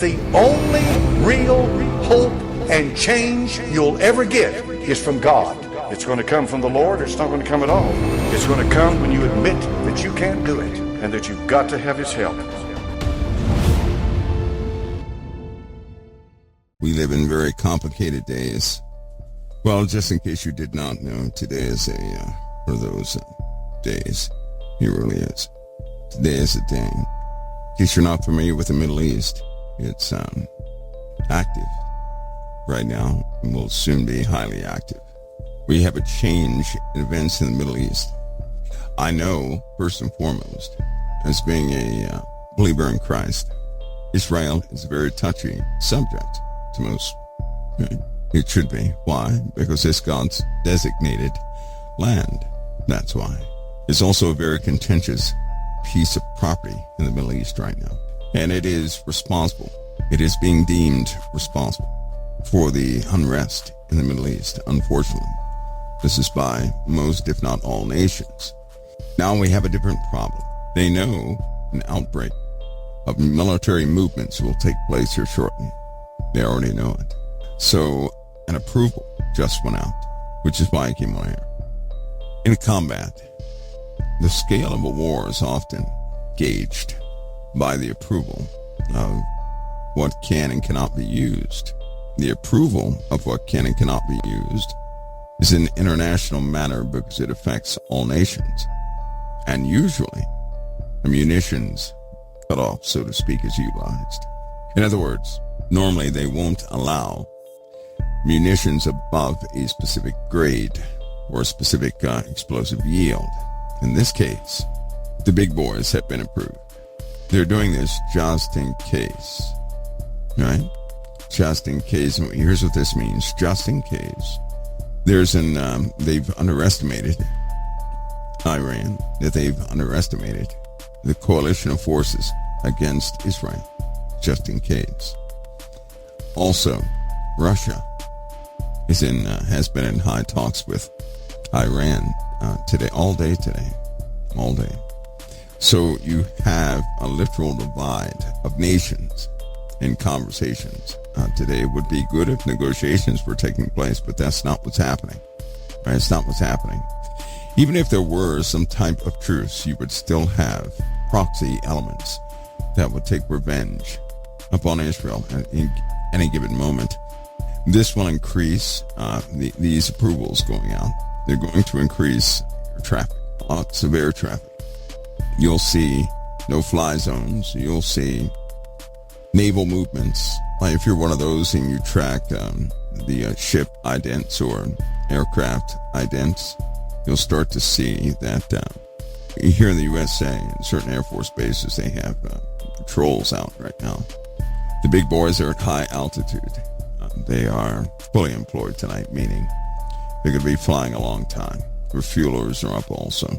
The only real hope and change you'll ever get is from God. It's going to come from the Lord, or it's not going to come at all. It's going to come when you admit that you can't do it and that you've got to have His help. We live in very complicated days. Well, just in case you did not know, today is one of those days. It really is. Today is a day. In case you're not familiar with the Middle East, it's active right now and will soon be highly active. We have a change in events in the Middle East. I know, first and foremost, as being a believer in Christ, Israel is a very touchy subject to most. It should be. Why? Because it's God's designated land. That's why. It's also a very contentious piece of property in the Middle East right now. And it is responsible. It is being deemed responsible for the unrest in the Middle East, unfortunately. This is by most, if not all, nations. Now we have a different problem. They know an outbreak of military movements will take place here shortly. They already know it. So an approval just went out, which is why I came on here. In combat, the scale of a war is often gauged by the approval of what can and cannot be used. The approval of what can and cannot be used is an international matter because it affects all nations. And usually, a munitions cutoff, so to speak, is utilized. In other words, normally they won't allow munitions above a specific grade or a specific explosive yield. In this case, the big boys have been approved. They're doing this just in case, right? Just in case. And here's what this means. Just in case they've underestimated Iran, that they've underestimated the coalition of forces against Israel, just in case. Also, Russia has been in high talks with Iran today, all day. So you have a literal divide of nations in conversations. Today it would be good if negotiations were taking place, but that's not what's happening. Right? It's not what's happening. Even if there were some type of truce, you would still have proxy elements that would take revenge upon Israel at any given moment. This will increase these approvals going out. They're going to increase traffic, severe traffic. You'll see no-fly zones. You'll see naval movements. Like if you're one of those and you track the ship idents or aircraft idents, you'll start to see that here in the USA, in certain Air Force bases, they have patrols out right now. The big boys are at high altitude. They are fully employed tonight, meaning they're going to be flying a long time. Refuelers are up also,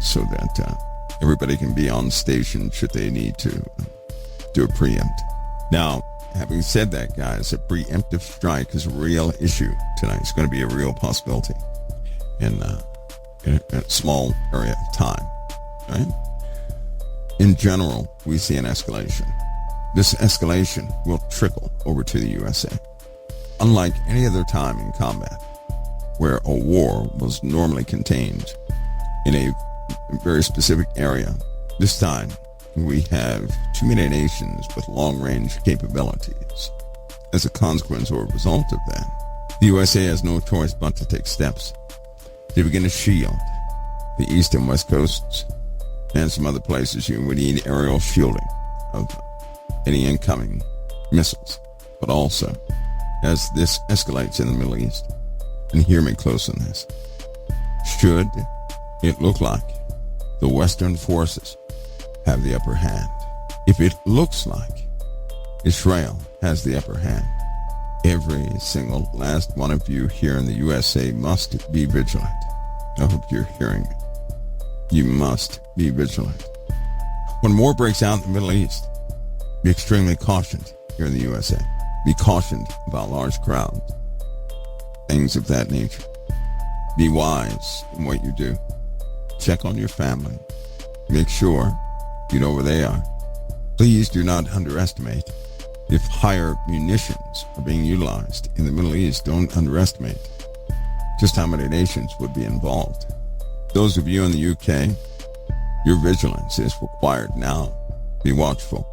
so that everybody can be on station should they need to do a preempt. Now, having said that, guys, a preemptive strike is a real issue tonight. It's going to be a real possibility in a small area of time, right? In general, we see an escalation. This escalation will trickle over to the USA. Unlike any other time in combat, where a war was normally contained in a very specific area, this time we have too many nations with long-range capabilities. As a consequence or a result of that, the USA has no choice but to take steps to begin to shield the east and west coasts and some other places. You would need aerial shielding of any incoming missiles. But also, as this escalates in the Middle East, and hear me close on this, should it look like the Western forces have the upper hand, if it looks like Israel has the upper hand, every single last one of you here in the USA must be vigilant. I hope you're hearing me. You must be vigilant. When war breaks out in the Middle East, be extremely cautioned here in the USA. Be cautioned about large crowds, things of that nature. Be wise in what you do. Check on your family. Make sure you know where they are. Please do not underestimate If higher munitions are being utilized in the Middle East, don't underestimate just how many nations would be involved. Those of you in the UK, your vigilance is required now. Be watchful.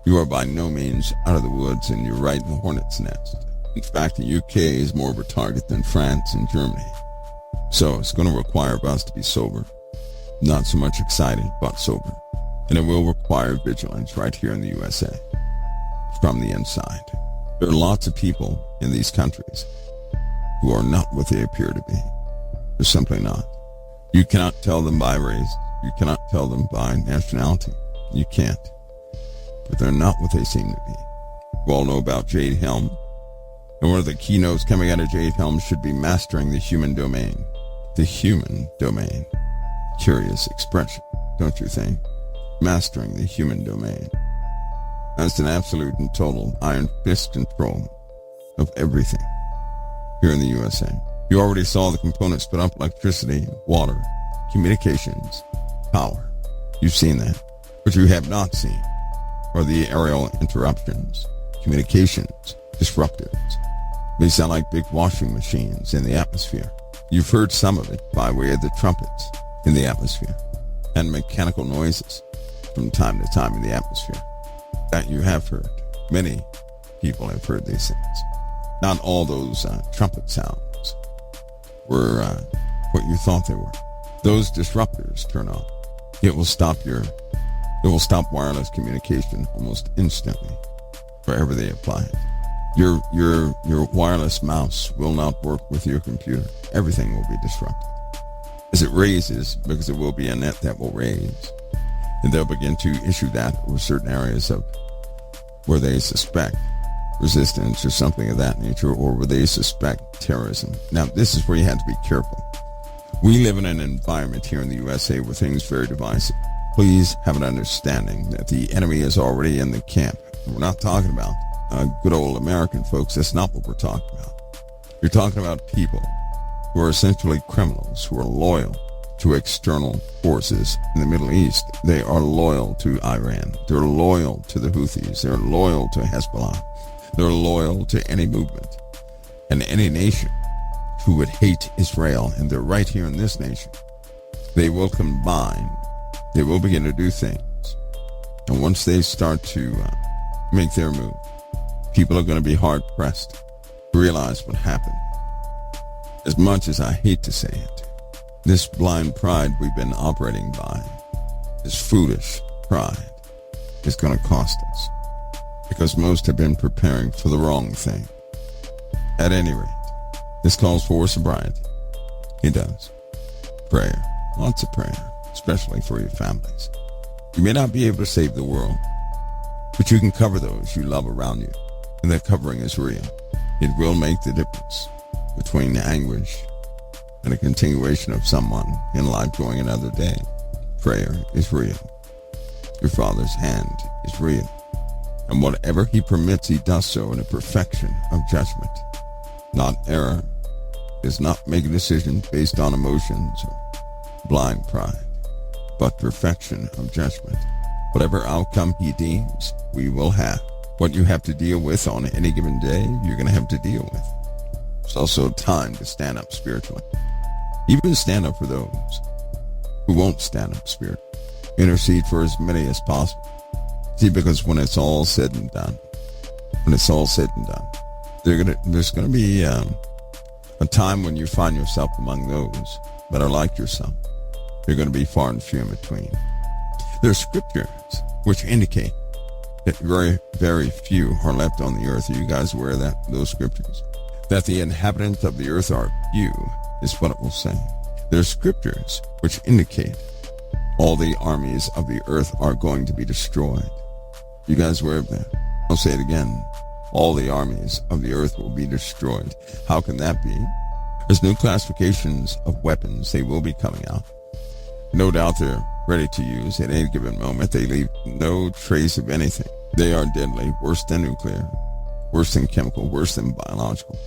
You are by no means out of the woods, and you're right in the hornet's nest. In fact, the UK is more of a target than France and Germany. So it's going to require us to be sober. Not so much excited, but sober. And it will require vigilance right here in the USA. From the inside. There are lots of people in these countries who are not what they appear to be. They're simply not. You cannot tell them by race. You cannot tell them by nationality. You can't. But they're not what they seem to be. You all know about Jade Helm. And one of the keynotes coming out of Jade Helm should be mastering the human domain. The human domain. Curious expression, don't you think? Mastering the human domain. That's an absolute and total iron fist control of everything here in the USA. You already saw the components put up: electricity, water, communications, power. You've seen that. What you have not seen are the aerial interruptions, communications, disruptors. They sound like big washing machines in the atmosphere. You've heard some of it by way of the trumpets in the atmosphere and mechanical noises from time to time in the atmosphere. That you have heard. Many people have heard these things. Not all those trumpet sounds were what you thought they were. Those disruptors turn on. It will stop wireless communication almost instantly wherever they apply it. Your wireless mouse will not work with your computer. Everything will be disrupted. As it raises, because it will be a net that will raise, and they'll begin to issue that over certain areas of where they suspect resistance or something of that nature, or where they suspect terrorism. Now, this is where you have to be careful. We live in an environment here in the USA where things are very divisive. Please have an understanding that the enemy is already in the camp. We're not talking about good old American folks. That's not what we're talking about. You're talking about people who are essentially criminals, who are loyal to external forces in the Middle East. They are loyal to Iran. They're loyal to the Houthis. They're loyal to Hezbollah. They're loyal to any movement and any nation who would hate Israel. And they're right here in this nation. They will combine. They will begin to do things. And once they start to make their move, people are going to be hard-pressed to realize what happened. As much as I hate to say it, this blind pride we've been operating by, this foolish pride, is going to cost us. Because most have been preparing for the wrong thing. At any rate, this calls for sobriety. It does. Prayer. Lots of prayer, especially for your families. You may not be able to save the world, but you can cover those you love around you. And that covering is real. It will make the difference between anguish and a continuation of someone in life going another day. Prayer is real. Your Father's hand is real. And whatever he permits, he does so in a perfection of judgment, not error. Does not make a decision based on emotions or blind pride, but perfection of judgment. Whatever outcome he deems, we will have. What you have to deal with on any given day, you're going to have to deal with. It's also time to stand up spiritually. Even stand up for those who won't stand up spiritually. Intercede for as many as possible. See, because when it's all said and done, there's going to be a time when you find yourself among those that are like yourself. They're going to be far and few in between. There are scriptures which indicate that very, very few are left on the earth. Are you guys aware of that? Those scriptures? That the inhabitants of the earth are few is what it will say. There are scriptures which indicate all the armies of the earth are going to be destroyed. You guys aware of that? I'll say it again. All the armies of the earth will be destroyed. How can that be? There's new classifications of weapons. They will be coming out. No doubt they're ready to use at any given moment. They leave no trace of anything. They are deadly, worse than nuclear, worse than chemical, worse than biological.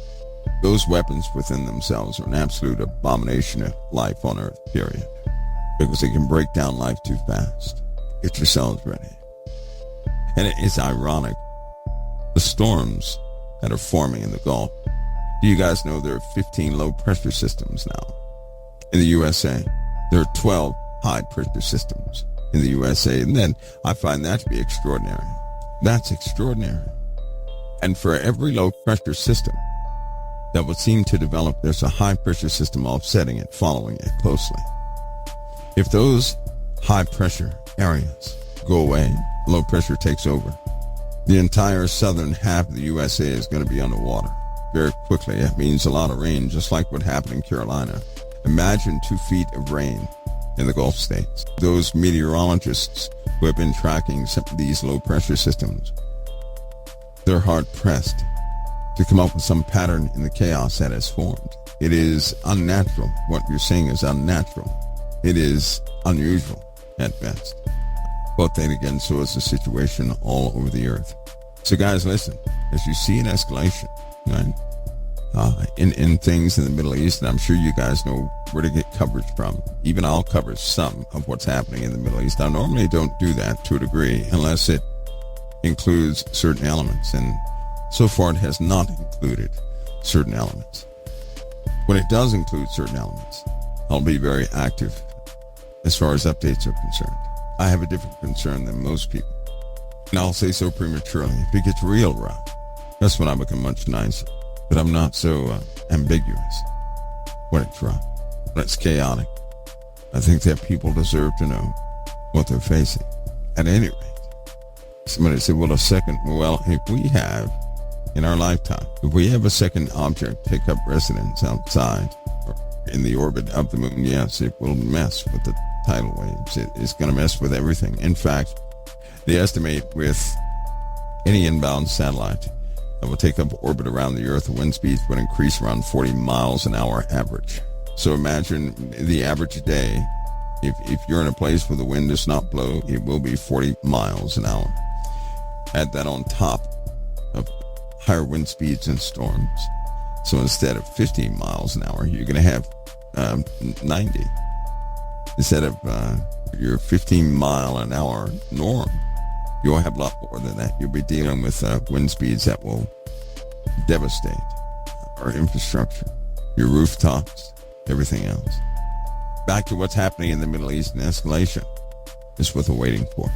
Those weapons within themselves are an absolute abomination of life on earth, period. Because they can break down life too fast. Get yourselves ready. And it is ironic. The storms that are forming in the Gulf. Do you guys know there are 15 low pressure systems now in the USA? There are 12 high pressure systems in the USA. And then I find that to be extraordinary. That's extraordinary. And for every low pressure system that would seem to develop, there's a high pressure system offsetting it, following it closely. If those high pressure areas go away, low pressure takes over, the entire southern half of the USA is going to be underwater very quickly. That means a lot of rain, just like what happened in Carolina. Imagine 2 feet of rain in the Gulf states. Those meteorologists who have been tracking some of these low pressure systems, they're hard pressed to come up with some pattern in the chaos that has formed. It is unnatural. What you're seeing is unnatural. It is unusual at best. But then again, so is the situation all over the earth. So guys, listen, as you see an escalation, right, in things in the Middle East, and I'm sure you guys know where to get coverage from. Even I'll cover some of what's happening in the Middle East. I normally don't do that to a degree unless it includes certain elements, and so far it has not included certain elements. When it does include certain elements, I'll be very active as far as updates are concerned. I have a different concern than most people, and I'll say so prematurely. If it gets real rough, that's when I become much nicer. But I'm not so ambiguous when it's rough, when it's chaotic. I think that people deserve to know what they're facing. At any rate, somebody said, well, if we have, in our lifetime, if we have a second object take up residence outside or in the orbit of the moon, yes, it will mess with the tidal waves. It's going to mess with everything. In fact, they estimate with any inbound satellite that will take up orbit around the Earth, the wind speeds would increase around 40 miles an hour average. So imagine the average day. If you're in a place where the wind does not blow, it will be 40 miles an hour. Add that on top of higher wind speeds and storms. So instead of 15 miles an hour, you're going to have 90. Instead of your 15 mile an hour norm, you'll have a lot more than that. You'll be dealing with wind speeds that will devastate our infrastructure, your rooftops, everything else. Back to what's happening in the Middle East, and escalation is what we're waiting for.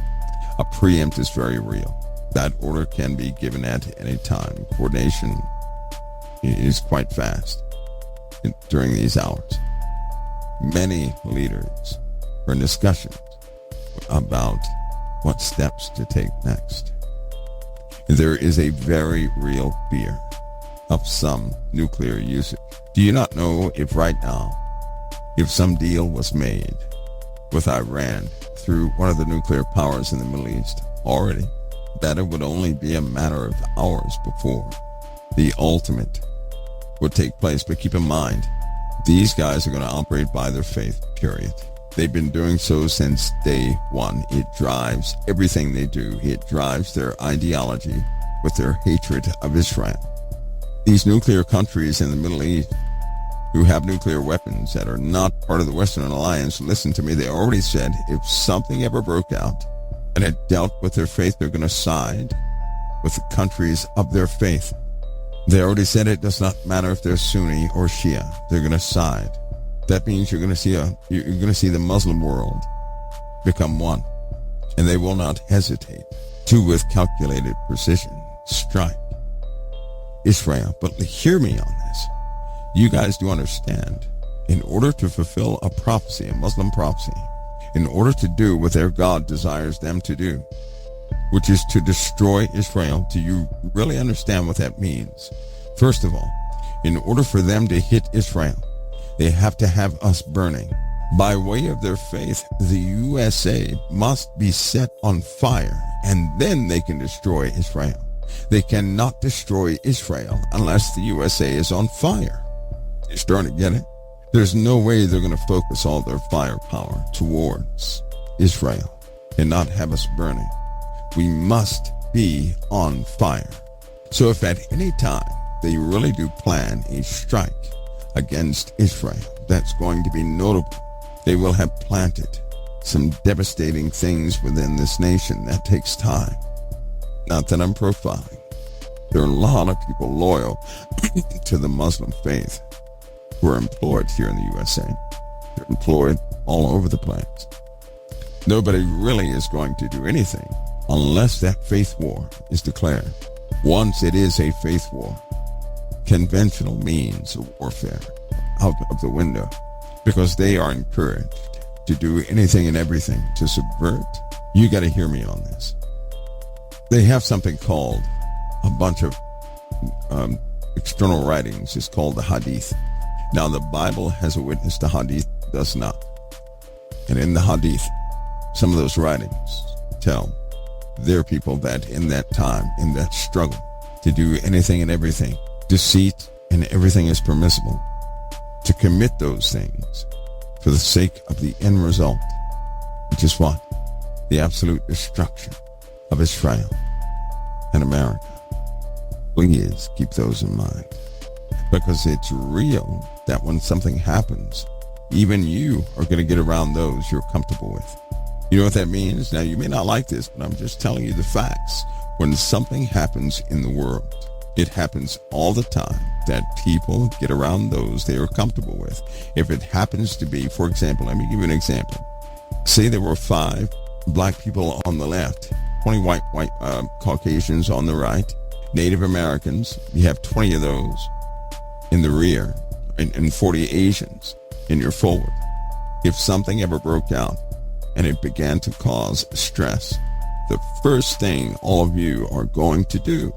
A preempt is very real. That order can be given at any time. Coordination is quite fast during these hours. Many leaders are in discussions about what steps to take next. There is a very real fear of some nuclear usage. Do you not know if right now, if some deal was made with Iran through one of the nuclear powers in the Middle East already, that it would only be a matter of hours before the ultimate would take place? But keep in mind, these guys are going to operate by their faith, period. They've been doing so since day one. It drives everything they do. It drives their ideology with their hatred of Israel. These nuclear countries in the Middle East who have nuclear weapons that are not part of the Western Alliance, listen to me, they already said if something ever broke out and it dealt with their faith, they're going to side with the countries of their faith. They already said it does not matter if they're Sunni or Shia. They're going to side. That means you're going to see the Muslim world become one, and they will not hesitate to, with calculated precision, strike Israel. But hear me on this. You guys do understand, in order to fulfill a prophecy, a Muslim prophecy, in order to do what their God desires them to do, which is to destroy Israel, do you really understand what that means? First of all, in order for them to hit Israel, they have to have us burning. By way of their faith, the USA must be set on fire, and then they can destroy Israel. They cannot destroy Israel unless the USA is on fire. You're starting to get it? There's no way they're going to focus all their firepower towards Israel and not have us burning. We must be on fire. So if at any time they really do plan a strike against Israel that's going to be notable, they will have planted some devastating things within this nation. That takes time. Not that I'm profiling, There are a lot of people loyal to the Muslim faith who are employed here in the USA. They're employed all over the place. Nobody really is going to do anything unless that faith war is declared. Once it is a faith war, conventional means of warfare out of the window, because they are encouraged to do anything and everything to subvert. You got to hear me on this. They have something called a bunch of external writings. It's called the Hadith. Now, the Bible has a witness. The Hadith does not. And in the Hadith, some of those writings tell their people that in that time, in that struggle, to do anything and everything, deceit and everything is permissible, to commit those things for the sake of the end result, which is what? The absolute destruction of Israel and America. Please keep those in mind, because it's real that when something happens, even you are going to get around those you're comfortable with. You know what that means? Now, you may not like this, but I'm just telling you the facts. When something happens in the world, it happens all the time that people get around those they are comfortable with. If it happens to be, for example, let me give you an example. Say there were 5 black people on the left, 20 white Caucasians on the right, Native Americans. You have 20 of those in the rear, and 40 Asians in your forward. If something ever broke out and it began to cause stress, the first thing all of you are going to do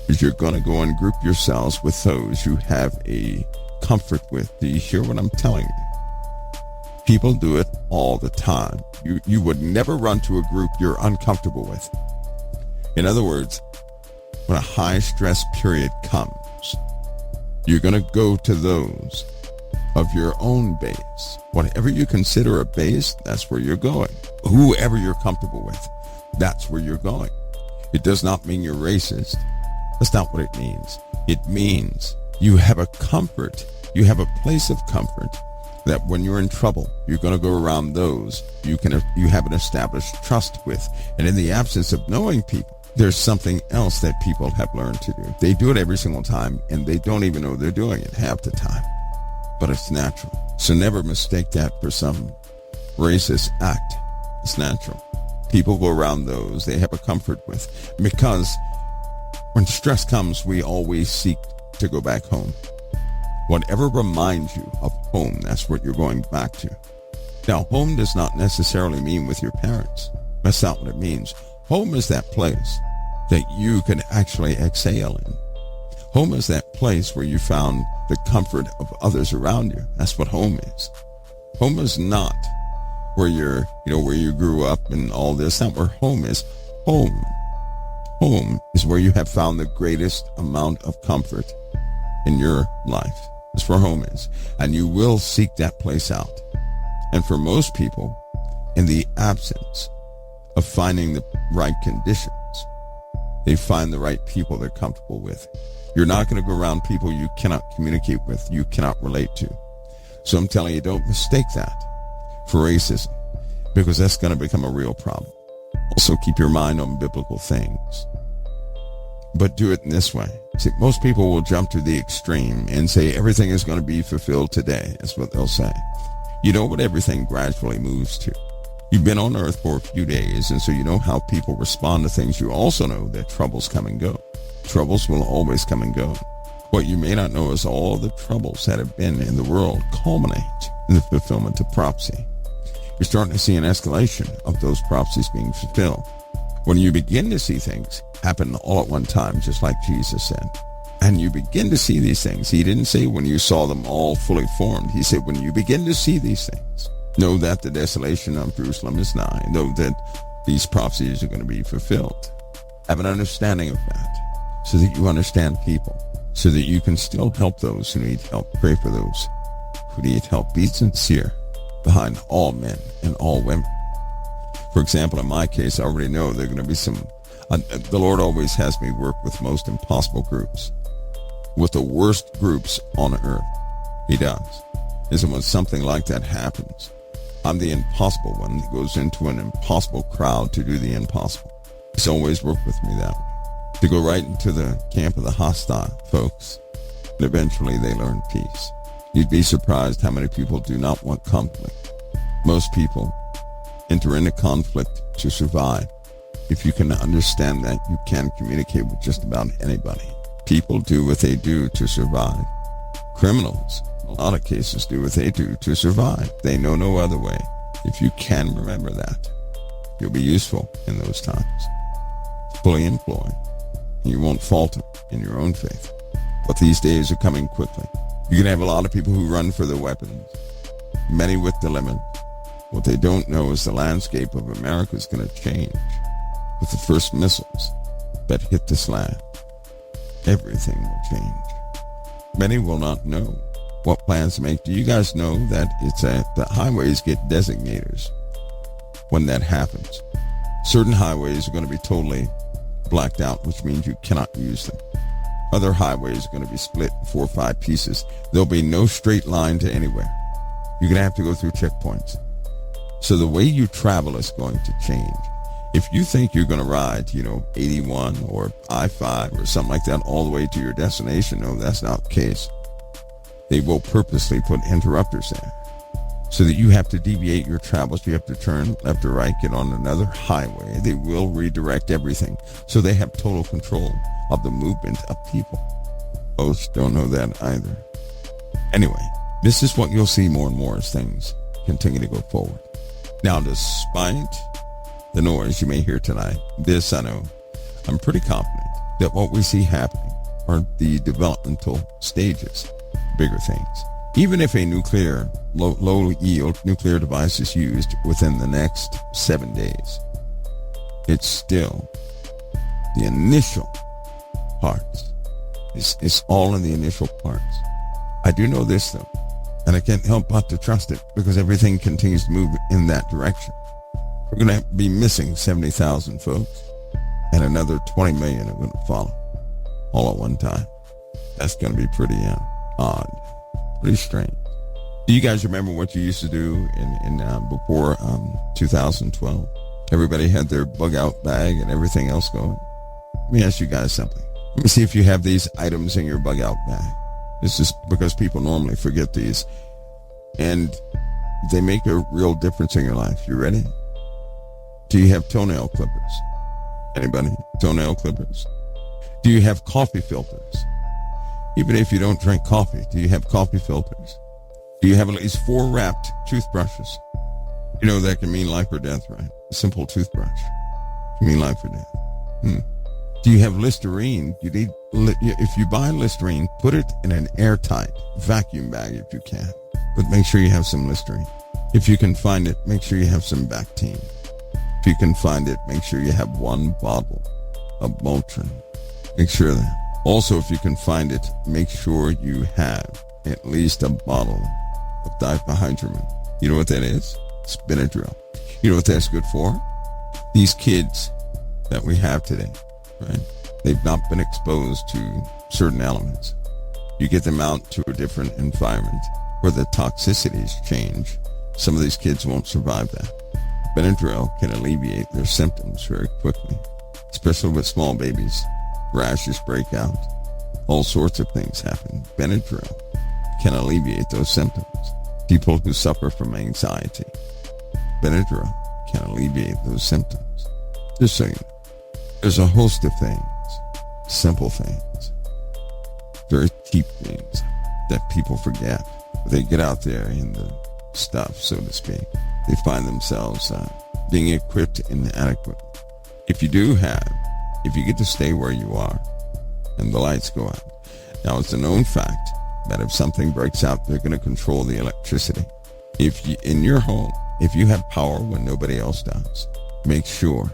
is you're going to go and group yourselves with those you have a comfort with. Do you hear what I'm telling you? People do it all the time. You would never run to a group you're uncomfortable with. In other words, when a high stress period comes, you're going to go to those of your own base. Whatever you consider a base, that's where you're going. Whoever you're comfortable with, that's where you're going. It does not mean you're racist. That's not what it means. It means you have a comfort. You have a place of comfort that when you're in trouble, you're going to go around those you have an established trust with. And in the absence of knowing people, there's something else that people have learned to do. They do it every single time, and they don't even know they're doing it half the time. But it's natural. So never mistake that for some racist act. It's natural. People go around those they have a comfort with, because when stress comes, we always seek to go back home. Whatever reminds you of home, that's what you're going back to. Now, home does not necessarily mean with your parents. That's not what it means. Home is that place that you can actually exhale in. Home is that place where you found the comfort of others around you. That's what home is. Home is not where where you grew up and all this. That's not where home is. Home is where you have found the greatest amount of comfort in your life. That's where home is. And you will seek that place out. And for most people, in the absence of finding the right conditions, they find the right people they're comfortable with. You're not going to go around people you cannot communicate with, you cannot relate to. So I'm telling you, don't mistake that for racism, because that's going to become a real problem. Also, keep your mind on biblical things, but do it in this way. See, most people will jump to the extreme and say everything is going to be fulfilled today. That's what they'll say. You know what everything gradually moves to. You've been on earth for a few days, and so you know how people respond to things. You also know that troubles come and go. Troubles will always come and go. What you may not know is all the troubles that have been in the world culminate in the fulfillment of prophecy. You're starting to see an escalation of those prophecies being fulfilled. When you begin to see things happen all at one time, just like Jesus said, and you begin to see these things, he didn't say when you saw them all fully formed. He said when you begin to see these things, know that the desolation of Jerusalem is nigh. Know that these prophecies are going to be fulfilled. Have an understanding of that, so that you understand people, so that you can still help those who need help. Pray for those who need help. Be sincere behind all men and all women. For example, in my case, I already know there are going to be some, the Lord always has me work with most impossible groups, with the worst groups on earth. He does. And so when something like that happens, I'm the impossible one that goes into an impossible crowd to do the impossible. He's always worked with me that way. to go right into the camp of the hostile folks. And eventually they learn peace. You'd be surprised how many people do not want conflict. Most people enter into conflict to survive. If you can understand that, you can communicate with just about anybody. People do what they do to survive. Criminals, in a lot of cases, do what they do to survive. They know no other way. If you can remember that, you'll be useful in those times. Fully employed. You won't falter in your own faith. But these days are coming quickly. You're going to have a lot of people who run for their weapons, many with dilemmas. What they don't know is the landscape of America is going to change with the first missiles that hit this land. Everything will change. Many will not know what plans to make. Do you guys know that the highways get designators when that happens? Certain highways are going to be totally blacked out, which means you cannot use them. Other highways are going to be split in 4 or 5 pieces. There'll be no straight line to anywhere. You're going to have to go through checkpoints. So the way you travel is going to change. If you think you're going to ride, 81 or I-5 or something like that all the way to your destination, no, that's not the case. They will purposely put interrupters there so that you have to deviate your travels. You have to turn left or right, get on another highway. They will redirect everything so they have total control of the movement of people. Most don't know that either. Anyway, this is what you'll see more and more as things continue to go forward. Now, despite the noise you may hear tonight, this I know, I'm pretty confident that what we see happening are the developmental stages, bigger things. Even if a low-yield nuclear device is used within the next 7 days, it's still the initial parts. It's all in the initial parts. I do know this, though, and I can't help but to trust it because everything continues to move in that direction. We're going to be missing 70,000 folks, and another 20 million are going to follow all at one time. That's going to be pretty odd, pretty strange. Do you guys remember what you used to do before 2012? Everybody had their bug out bag and everything else going. Let me ask you guys something. Let me see if you have these items in your bug out bag. This is because people normally forget these, and they make a real difference in your life. You ready? Do you have toenail clippers? Anybody? Toenail clippers? Do you have coffee filters? Even if you don't drink coffee, do you have coffee filters? Do you have at least 4 wrapped toothbrushes? You know that can mean life or death, right? A simple toothbrush can mean life or death. Do you have Listerine? If you buy Listerine, put it in an airtight vacuum bag if you can. But make sure you have some Listerine. If you can find it, make sure you have some Bactine. If you can find it, make sure you have 1 bottle of Motrin. Make sure that. Also, if you can find it, make sure you have at least a bottle of diphenhydramine. You know what that is? It's Benadryl. You know what that's good for? These kids that we have today, right? They've not been exposed to certain elements. You get them out to a different environment where the toxicities change. Some of these kids won't survive that. Benadryl can alleviate their symptoms very quickly, especially with small babies. Rashes break out. All sorts of things happen. Benadryl can alleviate those symptoms. People who suffer from anxiety, Benadryl can alleviate those symptoms. Just so you know, there's a host of things, simple things, very cheap things that people forget. They get out there in the stuff, so to speak. They find themselves being equipped inadequately. If you get to stay where you are and the lights go out. Now, it's a known fact that if something breaks out, they're going to control the electricity. In your home, if you have power when nobody else does, make sure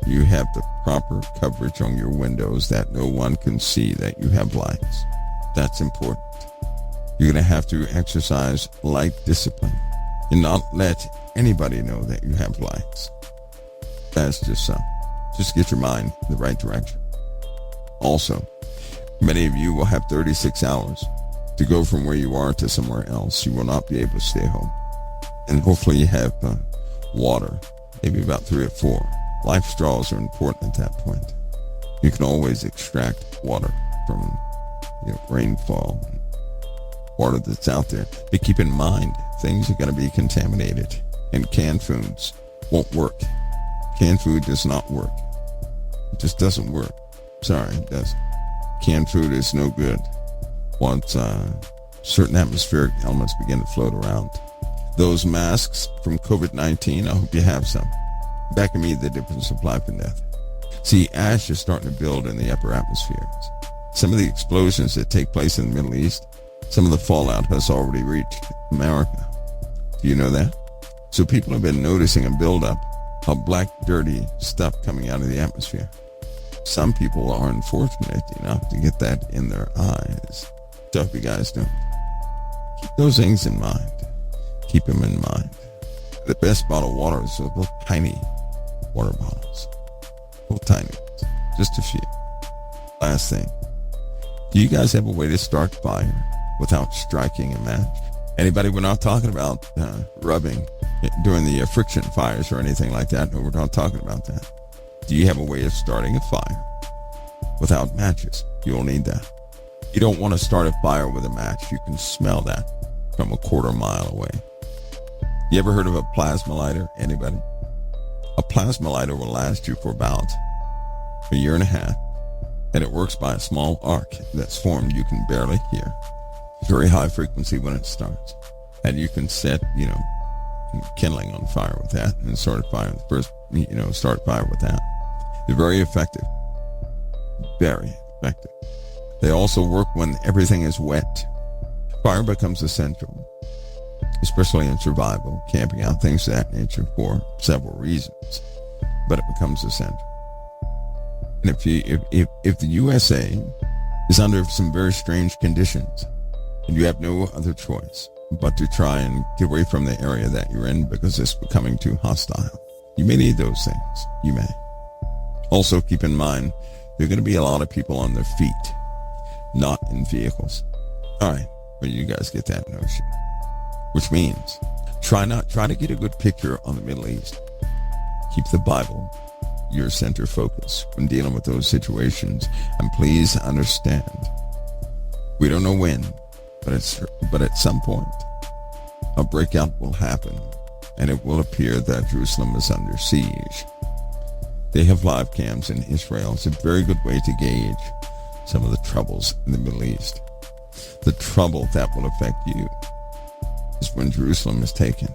you have the proper coverage on your windows that no one can see that you have lights. That's important. You're going to have to exercise light discipline and not let anybody know that you have lights. That's just so. Just get your mind in the right direction. Also, many of you will have 36 hours to go from where you are to somewhere else. You will not be able to stay home. And hopefully you have water, maybe about 3 or 4. Life straws are important at that point. You can always extract water from rainfall, water that's out there. But keep in mind, things are going to be contaminated, and canned foods won't work. Canned food does not work. It just doesn't work. Sorry, it doesn't. Canned food is no good once certain atmospheric elements begin to float around. Those masks from COVID-19, I hope you have some. Back in me, the difference of life and death. See, ash is starting to build in the upper atmospheres. Some of the explosions that take place in the Middle East, some of the fallout has already reached America. Do you know that? So people have been noticing a buildup of black, dirty stuff coming out of the atmosphere. Some people are unfortunate enough to get that in their eyes. So if you guys don't, keep those things in mind. Keep them in mind. The best bottled water is those little tiny water bottles. Little tiny ones. Just a few. Last thing. Do you guys have a way to start fire without striking a match? Anybody? We're not talking about rubbing, doing the friction fires or anything like that. No, we're not talking about that. Do you have a way of starting a fire without matches? You'll need that. You don't want to start a fire with a match. You can smell that from a quarter mile away. You ever heard of a plasma lighter? Anybody? A plasma lighter will last you for about a year and a half, and it works by a small arc that's formed you can barely hear. Very high frequency when it starts. And you can set, kindling on fire with that and start a fire with that. They're very effective. Very effective. They also work when everything is wet. Fire becomes essential, especially in survival, camping out, things of that nature for several reasons. But it becomes essential. And if the USA is under some very strange conditions, and you have no other choice but to try and get away from the area that you're in because it's becoming too hostile, you may need those things. You may. Also keep in mind, there are going to be a lot of people on their feet, not in vehicles. All right, but you guys get that notion. Which means, try to get a good picture on the Middle East. Keep the Bible your center focus when dealing with those situations. And please understand, we don't know when, but at some point, a breakout will happen, and it will appear that Jerusalem is under siege. They have live cams in Israel. It's a very good way to gauge some of the troubles in the Middle East. The trouble that will affect you is when Jerusalem is taken.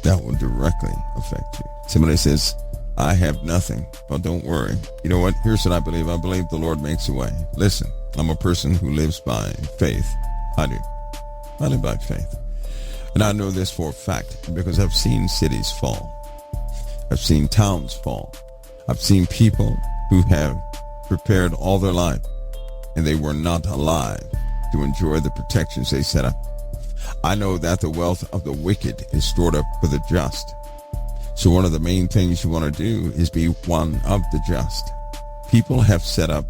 That will directly affect you. Somebody says, I have nothing. Well, don't worry. You know what? Here's what I believe. I believe the Lord makes a way. Listen, I'm a person who lives by faith. I do. I live by faith. And I know this for a fact because I've seen cities fall. I've seen towns fall. I've seen people who have prepared all their life and they were not alive to enjoy the protections they set up. I know that the wealth of the wicked is stored up for the just. So one of the main things you want to do is be one of the just. People have set up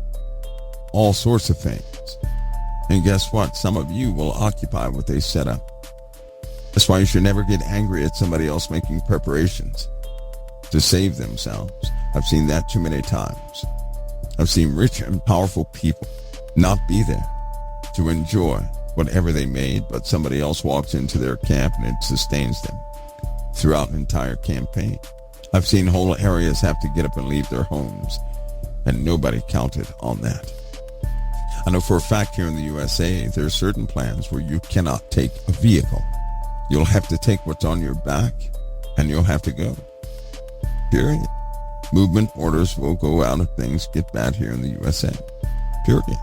all sorts of things. And guess what? Some of you will occupy what they set up. That's why you should never get angry at somebody else making preparations to save themselves. I've seen that too many times. I've seen rich and powerful people not be there to enjoy whatever they made, but somebody else walks into their camp and it sustains them throughout an entire campaign. I've seen whole areas have to get up and leave their homes, and nobody counted on that. I know for a fact here in the USA, there are certain plans where you cannot take a vehicle. You'll have to take what's on your back, and you'll have to go. Period. Movement orders will go out if things get bad here in the USA. Period.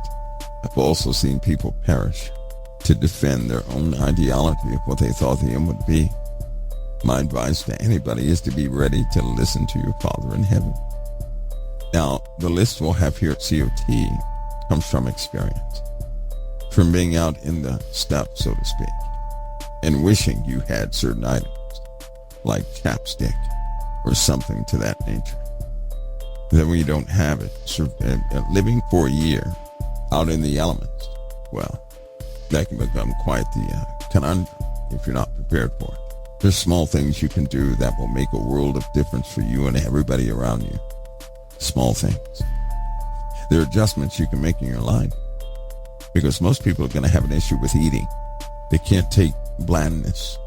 I've also seen people perish to defend their own ideology of what they thought the end would be. My advice to anybody is to be ready to listen to your Father in heaven. Now, the list we'll have here at COT comes from experience, from being out in the stuff, so to speak, and wishing you had certain items, like chapstick or something to that nature. Then when you don't have it, living for a year out in the elements, well, that can become quite the conundrum if you're not prepared for it. There's small things you can do that will make a world of difference for you and everybody around you. Small things. There are adjustments you can make in your life, because most people are going to have an issue with eating. They can't take blandness.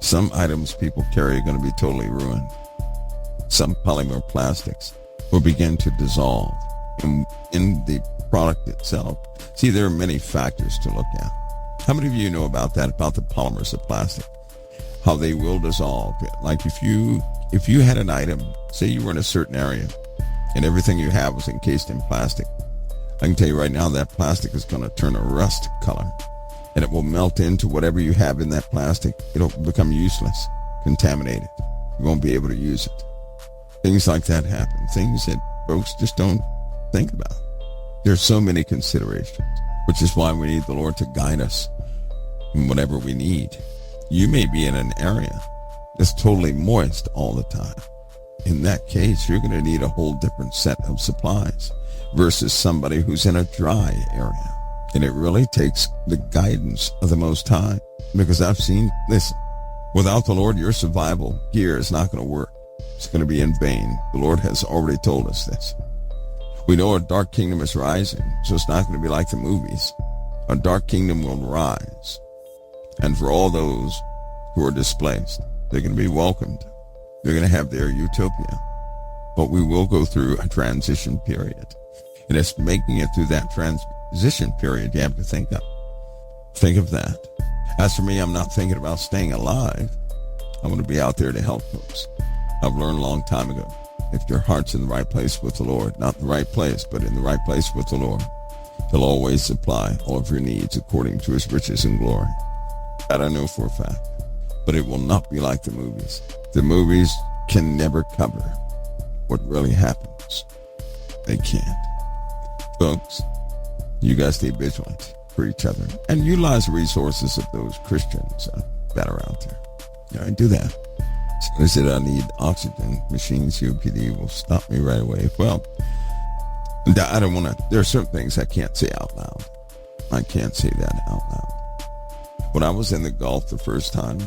Some items people carry are going to be totally ruined. Some polymer plastics will begin to dissolve in the product itself. See, there are many factors to look at. How many of you know about that, about the polymers of plastic? How they will dissolve. Like if you had an item, say you were in a certain area, and everything you have was encased in plastic, I can tell you right now that plastic is going to turn a rust color, and it will melt into whatever you have in that plastic. It'll become useless, contaminated. You won't be able to use it. Things like that happen. Things that folks just don't think about. There's so many considerations, which is why we need the Lord to guide us in whatever we need. You may be in an area that's totally moist all the time. In that case, you're going to need a whole different set of supplies versus somebody who's in a dry area. And it really takes the guidance of the Most High, because I've seen, listen, without the Lord, your survival gear is not going to work. It's going to be in vain. The Lord has already told us this. We know a dark kingdom is rising, so it's not going to be like the movies. A dark kingdom will rise. And for all those who are displaced, they're going to be welcomed. They're going to have their utopia. But we will go through a transition period. And it's making it through that transition period you have to think of. Think of that. As for me, I'm not thinking about staying alive. I'm going to be out there to help folks. I've learned a long time ago, if your heart's in the right place with the Lord, not the right place, but in the right place with the Lord, He'll always supply all of your needs according to His riches and glory. That I know for a fact. But it will not be like the movies. The movies can never cover what really happens. They can't. Folks, you guys stay vigilant for each other and utilize the resources of those Christians that are out there. All right, do that. So is it I need oxygen machines? UPD will stop me right away. Well, I don't want to. There are certain things I can't say out loud. I can't say that out loud. When I was in the Gulf the first time,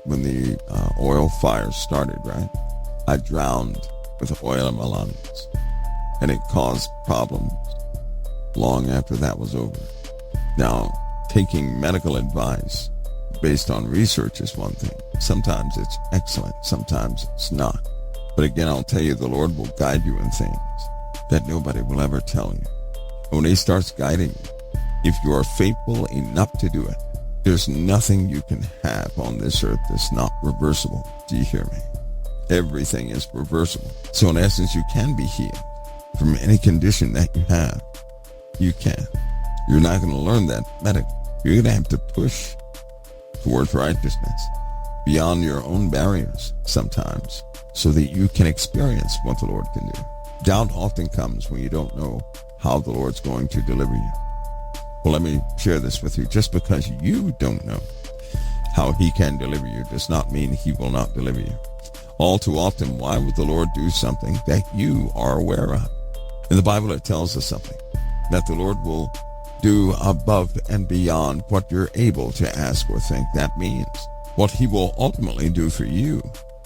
when the oil fires started, right, I drowned with oil in my lungs, and it caused problems long after that was over. Now, taking medical advice based on research is one thing. Sometimes it's excellent, sometimes it's not. But again, I'll tell you, the Lord will guide you in things that nobody will ever tell you. When He starts guiding you, if you are faithful enough to do it, there's nothing you can have on this earth that's not reversible. Do you hear me? Everything is reversible. So in essence, you can be healed from any condition that you have. You can. You're not going to learn that medically. You're going to have to push towards righteousness beyond your own barriers sometimes so that you can experience what the Lord can do. Doubt often comes when you don't know how the Lord's going to deliver you. Well, let me share this with you. Just because you don't know how He can deliver you does not mean He will not deliver you. All too often, why would the Lord do something that you are aware of? In the Bible, it tells us something, that the Lord will do above and beyond what you're able to ask or think. That means what He will ultimately do for you,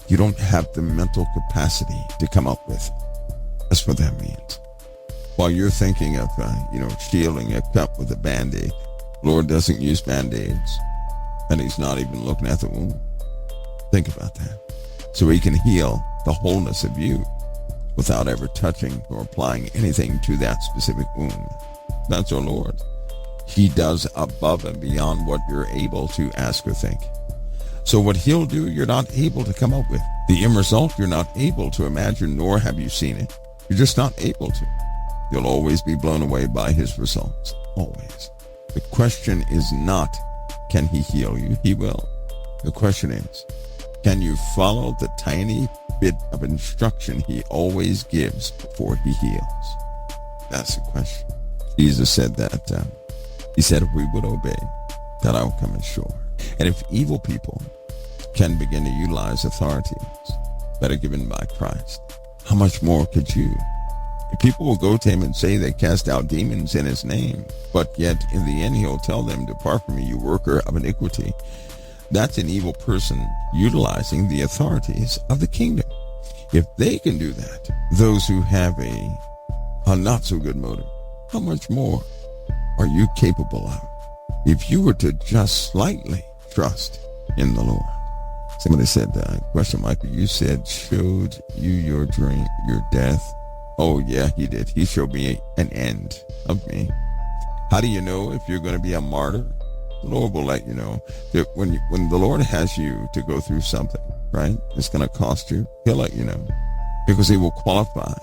you don't have the mental capacity to come up with. That's what that means. While you're thinking of, shielding a cup with a Band-Aid, the Lord doesn't use Band-Aids, and He's not even looking at the wound. Think about that. So He can heal the wholeness of you without ever touching or applying anything to that specific wound. That's our Lord. He does above and beyond what you're able to ask or think. So what He'll do, you're not able to come up with. The end result, you're not able to imagine, nor have you seen it. You're just not able to. You'll always be blown away by His results. Always. The question is not, can He heal you? He will. The question is, can you follow the tiny bit of instruction He always gives before He heals? That's the question. Jesus said that, He said, if we would obey, that I will come ashore. And if evil people can begin to utilize authorities that are given by Christ, how much more could you? If people will go to Him and say they cast out demons in His name, but yet in the end He'll tell them, depart from me, you worker of iniquity. That's an evil person utilizing the authorities of the kingdom. If they can do that, those who have a not so good motive, how much more are you capable of if you were to just slightly trust in the Lord? Somebody said, question, Michael, you said showed you your dream, your death. Oh, yeah, he did. He showed me an end of me. How do you know if you're going to be a martyr? The Lord will let you know. That when the Lord has you to go through something, right, it's going to cost you, he'll let you know. Because he will qualify.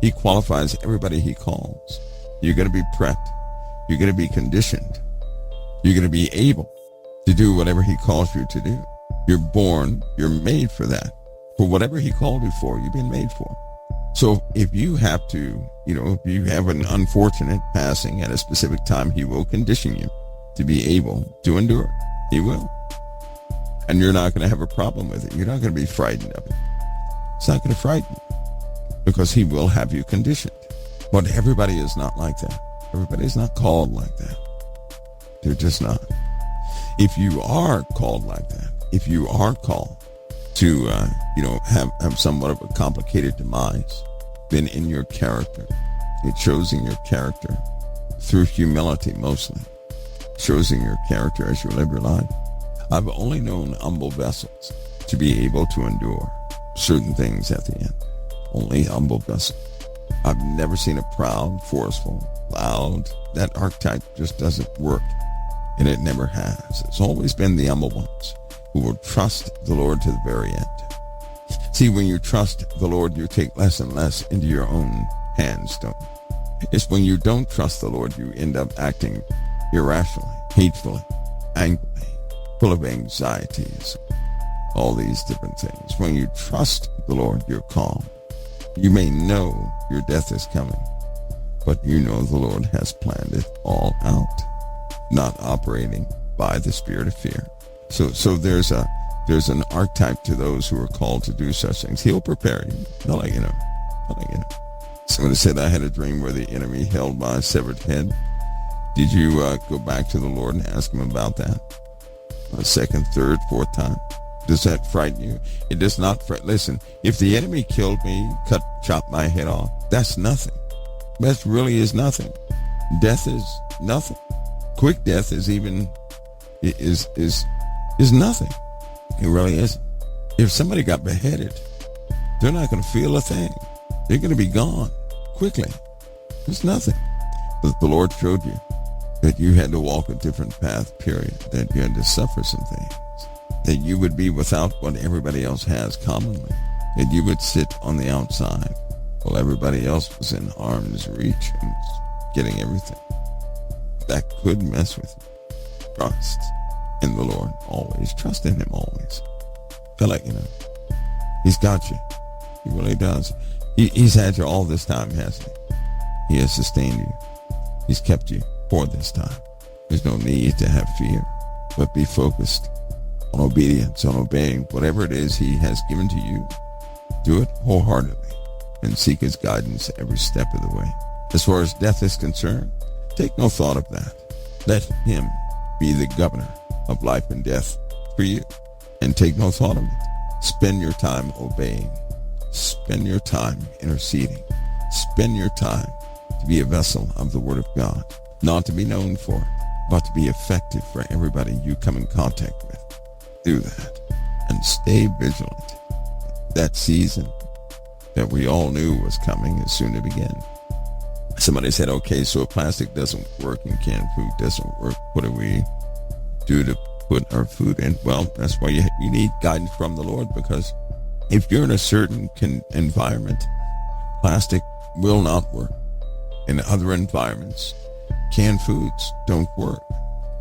He qualifies everybody he calls. You're going to be prepped. You're going to be conditioned. You're going to be able to do whatever he calls you to do. You're born, you're made for that. For whatever he called you for, you've been made for. So if you have to, if you have an unfortunate passing at a specific time, he will condition you to be able to endure. He will. And you're not going to have a problem with it. You're not going to be frightened of it. It's not going to frighten you because he will have you conditioned. But everybody is not like that. Everybody is not called like that. They're just not. If you are called like that, if you are called to, have somewhat of a complicated demise, then in your character, it shows in your character through humility mostly. It shows in your character as you live your life. I've only known humble vessels to be able to endure certain things at the end. Only humble vessels. I've never seen a proud, forceful, loud. That archetype just doesn't work. And it never has. It's always been the humble ones who will trust the Lord to the very end. See, when you trust the Lord, you take less and less into your own hands, don't you? It's when you don't trust the Lord, you end up acting irrationally, hatefully, angrily, full of anxieties, all these different things. When you trust the Lord, you're calm. You may know your death is coming, but you know the Lord has planned it all out, not operating by the spirit of fear. So there's an archetype to those who are called to do such things. He'll prepare you. He'll let you know. Somebody said, I had a dream where the enemy held my severed head. Did you go back to the Lord and ask him about that? A second, third, fourth time? Does that frighten you? It does not frighten. Listen, if the enemy killed me, chopped my head off, that's nothing. That really is nothing. Death is nothing. Quick death is nothing. It really isn't. If somebody got beheaded, they're not going to feel a thing. They're going to be gone quickly. It's nothing. But the Lord showed you that you had to walk a different path, period, that you had to suffer some things, that you would be without what everybody else has commonly, that you would sit on the outside while everybody else was in arm's reach and getting everything. That could mess with you. Trust in the Lord always. Trust in him always. Feel like, he's got you. He really does. He's had you all this time, hasn't he? He has sustained you. He's kept you for this time. There's no need to have fear, but be focused on obedience, on obeying whatever it is he has given to you. Do it wholeheartedly and seek his guidance every step of the way. As far as death is concerned, take no thought of that. Let him be the governor of life and death for you, and take no thought of it. Spend your time obeying. Spend your time interceding. Spend your time to be a vessel of the Word of God, not to be known for it, but to be effective for everybody you come in contact with. Do that and stay vigilant. That season that we all knew was coming is soon to begin. Somebody said, okay, so if plastic doesn't work and canned food doesn't work, what do we do to put our food in? Well, that's why you need guidance from the Lord, because if you're in a certain environment, plastic will not work. In other environments, canned foods don't work.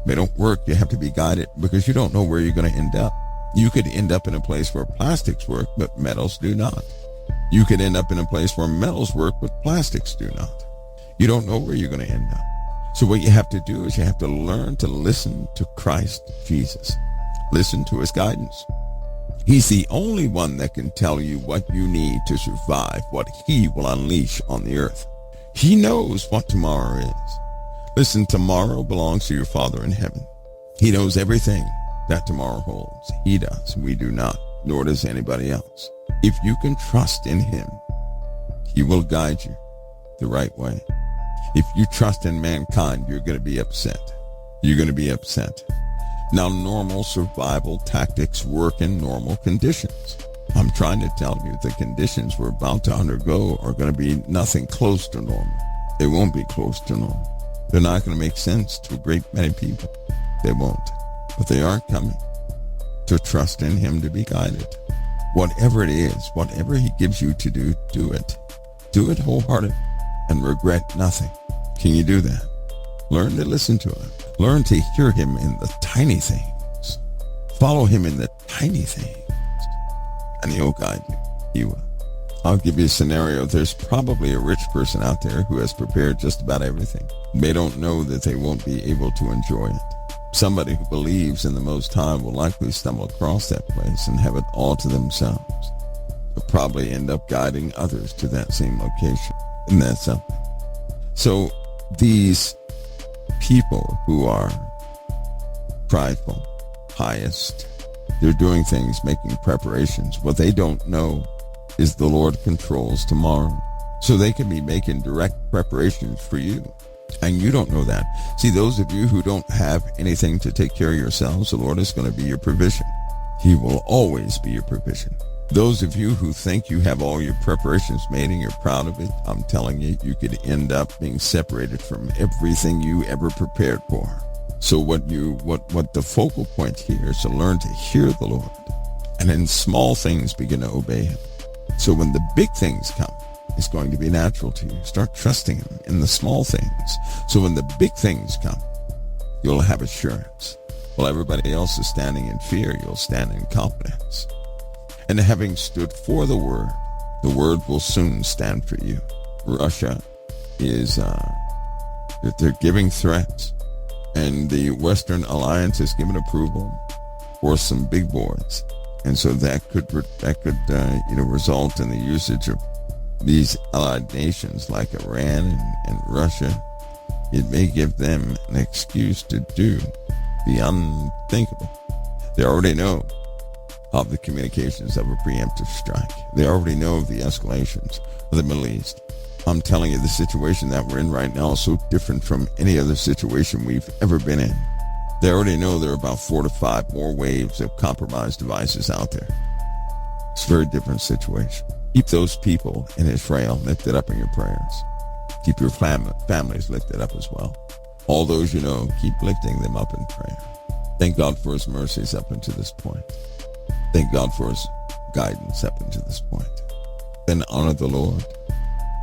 They don't work. You have to be guided because you don't know where you're going to end up. You could end up in a place where plastics work, but metals do not. You could end up in a place where metals work, but plastics do not. You don't know where you're going to end up. So what you have to do is you have to learn to listen to Christ Jesus. Listen to his guidance. He's the only one that can tell you what you need to survive, what he will unleash on the earth. He knows what tomorrow is. Listen, tomorrow belongs to your Father in heaven. He knows everything that tomorrow holds. He does. We do not, nor does anybody else. If you can trust in him, he will guide you the right way. If you trust in mankind, you're going to be upset. You're going to be upset. Now, normal survival tactics work in normal conditions. I'm trying to tell you the conditions we're about to undergo are going to be nothing close to normal. They won't be close to normal. They're not going to make sense to a great many people. They won't. But they are coming. To trust in him to be guided. Whatever it is, whatever he gives you to do, do it. Do it wholeheartedly and regret nothing. Can you do that? Learn to listen to him. Learn to hear him in the tiny things. Follow him in the tiny things. And he'll guide you. He will. I'll give you a scenario. There's probably a rich person out there who has prepared just about everything. They don't know that they won't be able to enjoy it. Somebody who believes in the Most High will likely stumble across that place and have it all to themselves. They'll probably end up guiding others to that same location. Isn't that something? So these people who are prideful, pious, they're doing things, making preparations. What they don't know is the Lord controls tomorrow. So they can be making direct preparations for you. And you don't know that. See, those of you who don't have anything to take care of yourselves, the Lord is going to be your provision. He will always be your provision. Those of you who think you have all your preparations made and you're proud of it, I'm telling you, you could end up being separated from everything you ever prepared for. So what the focal point here is to learn to hear the Lord, and in small things begin to obey him. So when the big things come, it's going to be natural to you. Start trusting him in the small things. So when the big things come, you'll have assurance. While everybody else is standing in fear, you'll stand in confidence. And having stood for the word will soon stand for you. Russia is, they're giving threats, and the Western Alliance has given approval for some big boys. And so that could result in the usage of these allied nations like Iran and Russia. It may give them an excuse to do the unthinkable. They already know of the communications of a preemptive strike. They already know of the escalations of the Middle East. I'm telling you, the situation that we're in right now is so different from any other situation we've ever been in. They already know there are about 4 to 5 more waves of compromised devices out there. It's a very different situation. Keep those people in Israel lifted up in your prayers. Keep your families lifted up as well. All those you know, keep lifting them up in prayer. Thank God for his mercies up until this point. Thank God for his guidance up until this point. Then honor the Lord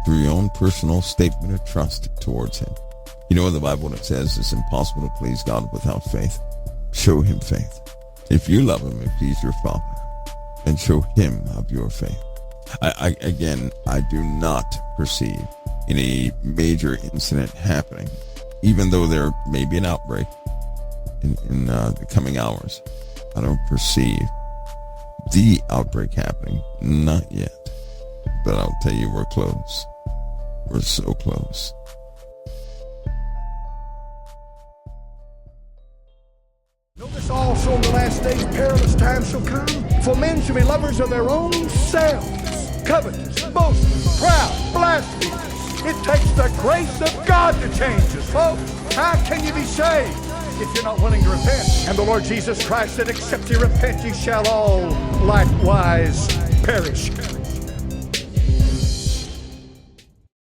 through your own personal statement of trust towards him. You know in the Bible when it says it's impossible to please God without faith. Show him faith. If you love him, if he's your Father, then show him of your faith. I do not perceive any major incident happening, even though there may be an outbreak in the coming hours. I don't perceive the outbreak happening, not yet. But I'll tell you, we're close. We're so close. Notice also in the last days perilous times shall come. For men shall be lovers of their own selves, covetous, boastful, proud, blasphemous. It takes the grace of God to change us, folks. How can you be saved if you're not willing to repent? And the Lord Jesus Christ said, except you repent, you shall all likewise perish.